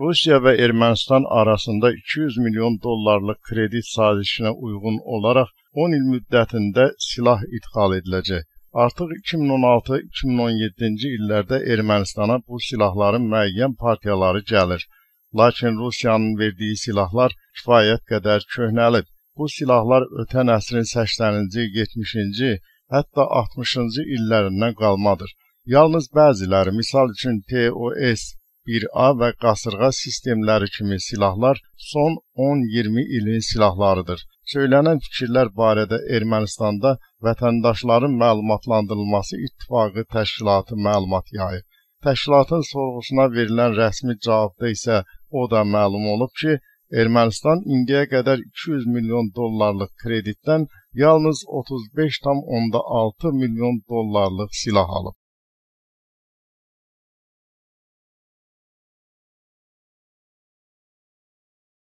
Rusiya və Ermənistan arasında 200 milyon dollarlıq kredit sazişinə uyğun olaraq 10 il müddətində silah idxal ediləcək. Artıq 2016-2017-ci illərdə Ermənistana bu silahların müəyyən partiyaları gəlir. Lakin Rusiyanın verdiyi silahlar kifayət qədər köhnəlib. Bu silahlar ötən əsrin 80-ci, 70-ci, hətta 60-cı illərindən qalmadır. Yalnız bəziləri, misal üçün TOS-1A və qasırğa sistemləri kimi silahlar son 10-20 ilin silahlarıdır. Söylənən fikirlər barədə Ermənistanda vətəndaşların məlumatlandırılması İttifaqı təşkilatı məlumat yayıb. Təşkilatın sorğusuna verilən rəsmi cavabda isə o da məlum olub ki, Ermənistan indiyə qədər 200 milyon dollarlıq kreditdən yalnız 35,6 milyon dollarlıq silah alıb.